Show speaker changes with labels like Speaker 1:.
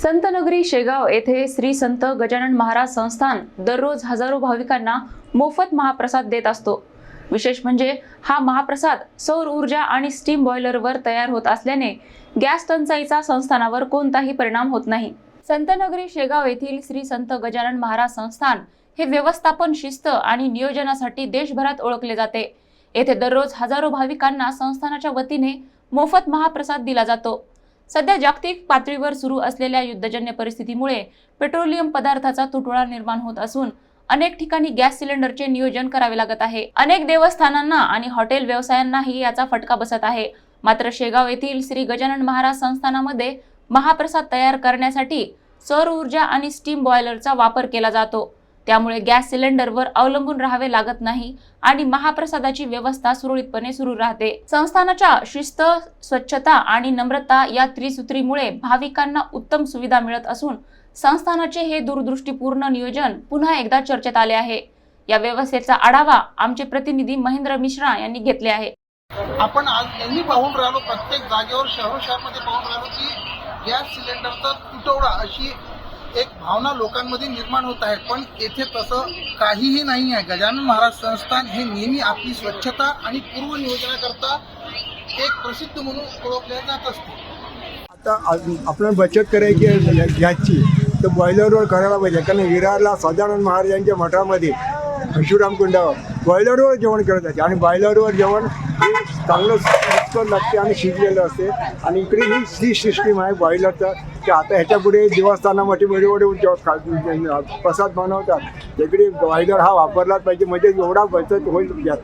Speaker 1: संतनगरी शेगाव येथे श्री संत गजानन महाराज संस्थान दररोज हजारो भाविकांना मोफत महाप्रसाद देत असतो। विशेष म्हणजे हा महाप्रसाद सौर ऊर्जा आणि स्टीम बॉयलरवर तयार होत असल्याने गॅस टंचाईचा संस्थानावर कोणताही परिणाम होत नाही। संतनगरी शेगाव येथील श्री संत गजानन महाराज संस्थान हे व्यवस्थापन, शिस्त आणि नियोजनासाठी देशभरात ओळखले जाते। येथे दररोज हजारो भाविकांना संस्थानाच्या वतीने मोफत महाप्रसाद दिला जातो। सध्या जागतिक पातळीवर सुरू असलेल्या युद्धजन्य परिस्थितीमुळे पेट्रोलियम पदार्थाचा तुटवडा निर्माण होत असून अनेक ठिकाणी गॅस सिलेंडरचे नियोजन करावे लागत आहे। अनेक देवस्थानांना आणि हॉटेल व्यवसायांनाही याचा फटका बसत आहे। मात्र शेगाव येथील श्री गजानन महाराज संस्थानामध्ये महाप्रसाद तयार करण्यासाठी सौर ऊर्जा आणि स्टीम बॉयलरचा वापर केला जातो। त्यामुळे गॅस सिलेंडरवर अवलंबून राहावे लागत नाही आणि महाप्रसादाची व्यवस्था सुरळीतपणे सुरू राहते। संस्थानाच्या शिस्त, स्वच्छता आणि नम्रता या त्रिसूत्रीमुळे भाविकांना उत्तम सुविधा मिळत असून संस्थानाचे हे दूरदृष्टीपूर्ण नियोजन पुन्हा एकदा चर्चेत आले आहे। या व्यवस्थेचा आढावा आमचे प्रतिनिधी महेंद्र मिश्रा यांनी घेतले आहे।
Speaker 2: आपण आज नेहमी पाहून राहिलो, प्रत्येक जागेवर शहरोशहरामध्ये पाहून राहिलो की गॅस सिलेंडरचा तुटवडा अशी एक भावना लोकांमध्ये निर्माण होत आहे। पण येथे तसं काहीही नाही आहे। गजानन महाराज संस्थान हे नेहमी आपली स्वच्छता आणि पूर्व नियोजनाकरता एक प्रसिद्ध म्हणून ओळखले जात असते।
Speaker 3: आता आपण बचत करायची आहे गॅसची, तर बॉयलरवर करायला पाहिजे। कारण विरारला सदानंद महाराजांच्या मठामध्ये परशुराम कुंडावर बॉयलरवर जेवण करत असते आणि बॉयलरवर जेवण हे चांगलं सुकर लागते आणि शिजलेलं असते। आणि इकडे ही सिस्टीम आहे बॉयलरचं की आता ह्याच्यापुढे देवस्थानामध्ये प्रसाद बनवतात, तिकडे बॉयलर हा वापरलाच पाहिजे, म्हणजे एवढा बचत होईल गॅस।